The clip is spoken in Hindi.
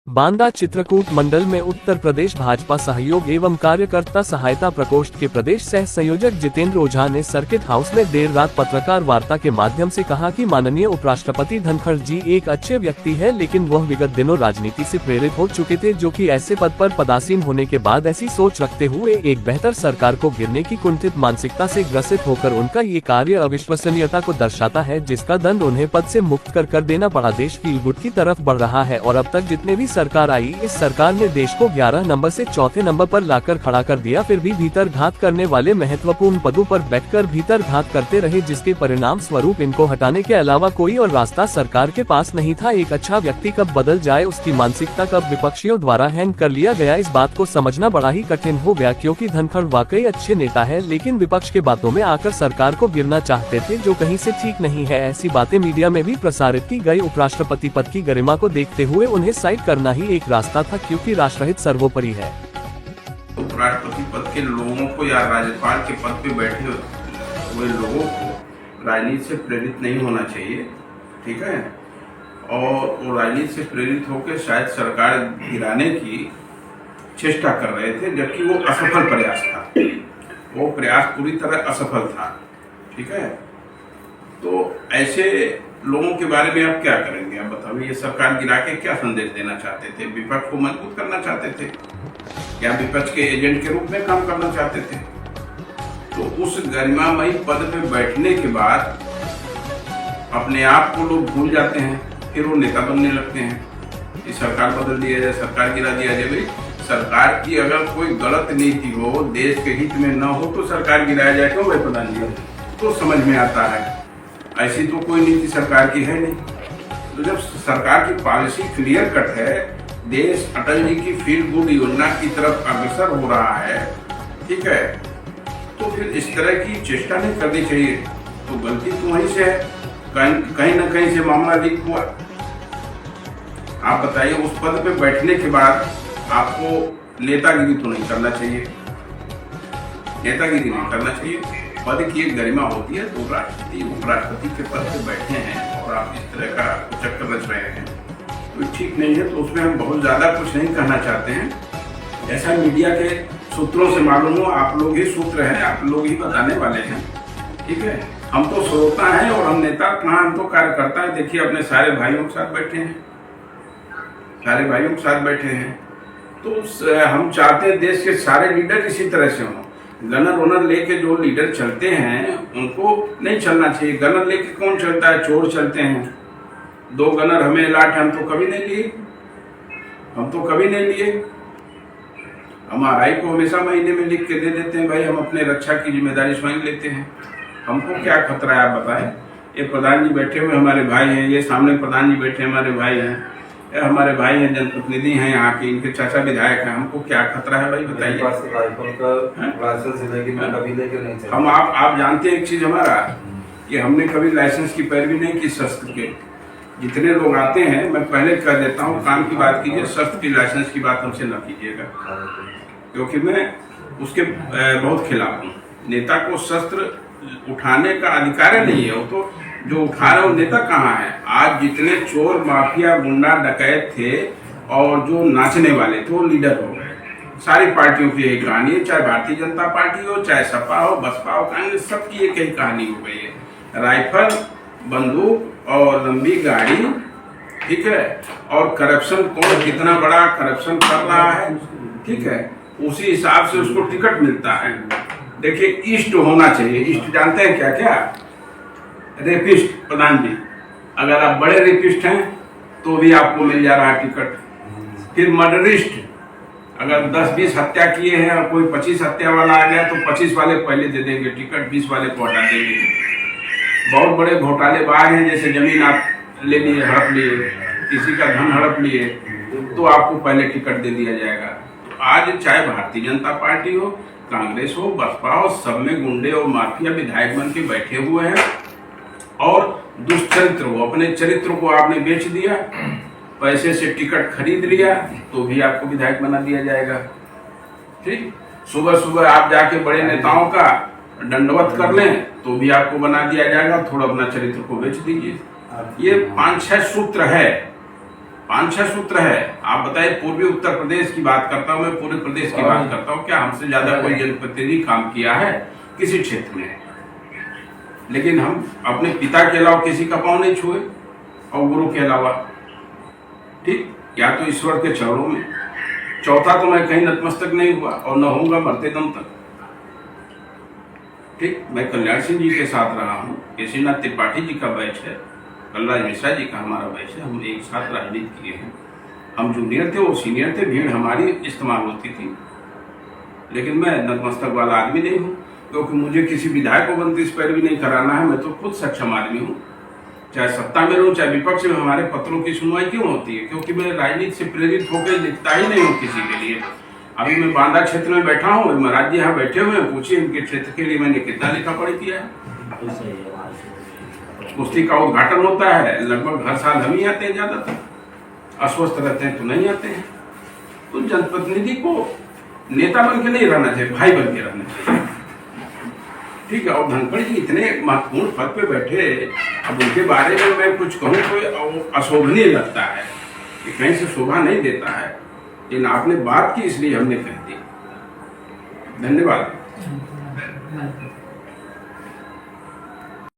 बांदा चित्रकूट मंडल में उत्तर प्रदेश भाजपा सहयोग एवं कार्यकर्ता सहायता प्रकोष्ठ के प्रदेश सह संयोजक जितेंद्र ओझा ने सर्किट हाउस में देर रात पत्रकार वार्ता के माध्यम से कहा कि माननीय उपराष्ट्रपति धनखड़ जी एक अच्छे व्यक्ति है, लेकिन वह विगत दिनों राजनीति से प्रेरित हो चुके थे, जो कि ऐसे पद पर पदासीन होने के बाद ऐसी सोच रखते हुए एक बेहतर सरकार को गिरने की कुंठित मानसिकता से ग्रसित होकर उनका ये कार्य अविश्वसनीयता को दर्शाता है, जिसका दंड उन्हें पद से मुक्त कर देना पड़ा। देश की गुट की तरफ बढ़ रहा है और अब तक जितने भी सरकार आई, इस सरकार ने देश को 11 नंबर से चौथे नंबर पर लाकर खड़ा कर दिया, फिर भी भीतर घात करने वाले महत्वपूर्ण पदों पर बैठकर भीतर घात करते रहे, जिसके परिणाम स्वरूप इनको हटाने के अलावा कोई और रास्ता सरकार के पास नहीं था। एक अच्छा व्यक्ति कब बदल जाए, उसकी मानसिकता कब विपक्षियों द्वारा हैंग कर लिया गया, इस बात को समझना बड़ा ही कठिन हो गया, क्योंकि धनखड़ वाकई अच्छे नेता है, लेकिन विपक्ष के बातों में आकर सरकार को गिरना चाहते थे, जो कहीं से ठीक नहीं है। ऐसी बातें मीडिया में भी प्रसारित की गई। उपराष्ट्रपति पद की गरिमा को देखते हुए उन्हें साइड करना ही एक रास्ता था, क्योंकि राष्ट्रहित सर्वोपरि है। उपराष्ट्रपति पद के लोगों को या राज्यपाल के पद पे बैठे हुए लोगों को राजनीति से प्रेरित नहीं होना चाहिए, ठीक है। और वो राजनीति से प्रेरित होकर शायद सरकार गिराने की चेष्टा कर रहे थे, जबकि वो असफल प्रयास था। वो प्रयास पूरी तरह असफल था, ठीक है। तो ऐसे लोगों के बारे में आप क्या करेंगे? आप बताओ, ये सरकार गिरा के क्या संदेश देना चाहते थे? विपक्ष को मजबूत करना चाहते थे या विपक्ष के एजेंट के रूप में काम करना चाहते थे? तो उस गरिमामयी पद पे बैठने के बाद अपने आप को लोग भूल जाते हैं, फिर वो नेता बनने लगते हैं कि सरकार बदल दिया जाए, सरकार गिरा दिया जाए। भाई, सरकार की अगर कोई गलत नीति हो, देश के हित में न हो, तो सरकार गिराया जाए क्यों भाई प्रधान जी? तो समझ में आता है। ऐसी तो कोई नीति सरकार की है नहीं। तो जब सरकार की पॉलिसी क्लियर कट है, देश अटल जी की फील गुड योजना की तरफ अग्रसर हो रहा है, ठीक है, तो फिर इस तरह की चेष्टा नहीं करनी चाहिए। तो गलती तो वहीं से है, कहीं न कहीं से मामला लीक हुआ। आप बताइए, उस पद पे बैठने के बाद आपको नेतागिरी तो नहीं करना चाहिए, नेतागिरी नहीं करना चाहिए। पद की एक गरिमा होती है। तो उपराष्ट्रपति के पद पे बैठे हैं और आप इस तरह का चक्कर रच रहे हैं, तो ठीक नहीं है। तो उसमें हम बहुत ज्यादा कुछ नहीं कहना चाहते हैं। ऐसा मीडिया के सूत्रों से मालूम हो, आप लोग ही सूत्र हैं, आप लोग ही बताने वाले हैं, ठीक है। हम तो श्रोता हैं और हम नेता कहाँ, हम तो कार्यकर्ता है। देखिए, अपने सारे भाइयों के साथ बैठे हैं, सारे भाइयों के साथ बैठे हैं। तो हम चाहते हैं देश के सारे लीडर इसी तरह से हों। गनर वनर लेके जो लीडर चलते हैं उनको नहीं चलना चाहिए। गनर लेके कौन चलता है? चोर चलते हैं। 2 गनर हमें अलाट है, हम तो कभी नहीं लिए, हम तो कभी नहीं लिए। हम आरआई को हमेशा महीने में लिख के दे देते हैं, भाई हम अपने रक्षा की जिम्मेदारी स्वयं लेते हैं, हमको क्या खतरा है? आप बताएं। ये प्रधान जी बैठे हुए हमारे भाई हैं, ये सामने प्रधान जी बैठे हमारे भाई हैं, हमारे भाई हैं, जनप्रतिनिधि हैं यहाँ के, इनके चाचा विधायक हैं, हमको क्या खतरा है भाई? बताइए। हम आप जानते हैं एक चीज हमारा, कि हमने कभी लाइसेंस की पैरवी नहीं की शस्त्र के। जितने लोग आते हैं, मैं पहले कह देता हूँ, काम की बात कीजिए, शस्त्र की लाइसेंस की बात हमसे न कीजिएगा, क्योंकि मैं उसके बहुत खिलाफ हूँ। नेता को शस्त्र उठाने का अधिकार नहीं है, वो तो जो उठा रहे वो नेता कहाँ है? आज जितने चोर, माफिया, गुंडा, डकैत थे और जो नाचने वाले थे, वो लीडर हो गए। सारी पार्टियों की यही कहानी है, चाहे भारतीय जनता पार्टी हो, चाहे सपा हो, बसपा हो, कांग्रेस, सबकी एक ही कहानी हो गई है। राइफल, बंदूक और लंबी गाड़ी, ठीक है, और करप्शन, कौन कितना बड़ा करप्शन कर रहा है, ठीक है, उसी हिसाब से उसको टिकट मिलता है। देखिए, इष्ट होना चाहिए। इष्ट जानते हैं क्या क्या? रेपिस्ट प्रधान जी, अगर आप बड़े रेपिस्ट हैं तो भी आपको मिल जा रहा है टिकट। फिर मर्डरिस्ट, अगर 10-20 हत्या किए हैं और कोई 25 हत्या वाला आ गया तो 25 वाले पहले दे देंगे टिकट, 20 वाले को हटा देंगे। बहुत बड़े घोटालेबाज हैं, जैसे जमीन आप ले लिए, हड़प लिए, किसी का धन हड़प लिए, तो आपको पहले टिकट दे दिया जाएगा। तो आज चाहे भारतीय जनता पार्टी हो, कांग्रेस हो, बसपा हो, सब में गुंडे और माफिया विधायक बन के बैठे हुए हैं और दुष्चरित्र हो। अपने चरित्र को आपने बेच दिया, पैसे से टिकट खरीद लिया, तो भी आपको विधायक बना दिया जाएगा, ठीक। सुबह सुबह आप जाके बड़े नेताओं का दंडवत कर लें तो भी आपको बना दिया जाएगा। थोड़ा अपना चरित्र को बेच दीजिए। ये 5-6 सूत्र है 5-6 सूत्र है। आप बताइए, पूर्वी उत्तर प्रदेश की बात करता हूँ मैं, पूरे प्रदेश की बात करता हूँ, क्या हमसे ज्यादा कोई जनप्रतिनिधि काम किया है किसी क्षेत्र में? लेकिन हम अपने पिता के अलावा किसी का पांव नहीं छुए, और गुरु के अलावा, ठीक, या तो ईश्वर के चरणों में। चौथा तो मैं कहीं नतमस्तक नहीं हुआ और न होऊंगा मरते दम तक। ठीक, मैं कल्याण सिंह जी के साथ रहा हूँ, केसीनाथ त्रिपाठी जी का बैच है, कलराज मिश्रा जी का हमारा बैच है, हम एक साथ राजनीति किए हैं। हम जूनियर थे, वो सीनियर थे, भीड़ हमारी इस्तेमाल होती थी। लेकिन मैं नतमस्तक वाला आदमी नहीं हूँ, क्योंकि मुझे किसी विधायक को 32 पैरवी नहीं कराना है। मैं तो खुद सक्षम आदमी हूँ, चाहे सत्ता में रहूं चाहे विपक्ष में। हमारे पत्रों की सुनवाई क्यों होती है? क्योंकि मैं राजनीति से प्रेरित होकर लिखता ही नहीं हूँ किसी के लिए। अभी मैं बांदा क्षेत्र में बैठा हूँ, महाराज जी यहाँ बैठे हुए हैं, पूछिए इनके क्षेत्र के लिए मैंने कितना लिखा पढ़ी किया है। कुश्ती का उद्घाटन होता है, लगभग हर साल हम ही आते हैं, ज्यादातर अस्वस्थ रहते हैं तो नहीं आते हैं। तो जनप्रतिनिधि को नेता बन के नहीं रहना चाहिए, भाई बन के रहना चाहिए। ठीक है, और धनखड़ जी इतने महत्वपूर्ण पद पे बैठे, अब उनके बारे में मैं कुछ कहूँ तो अशोभनीय लगता है, कि कहीं से शोभा नहीं देता है। लेकिन आपने बात की इसलिए हमने कह दी। धन्यवाद।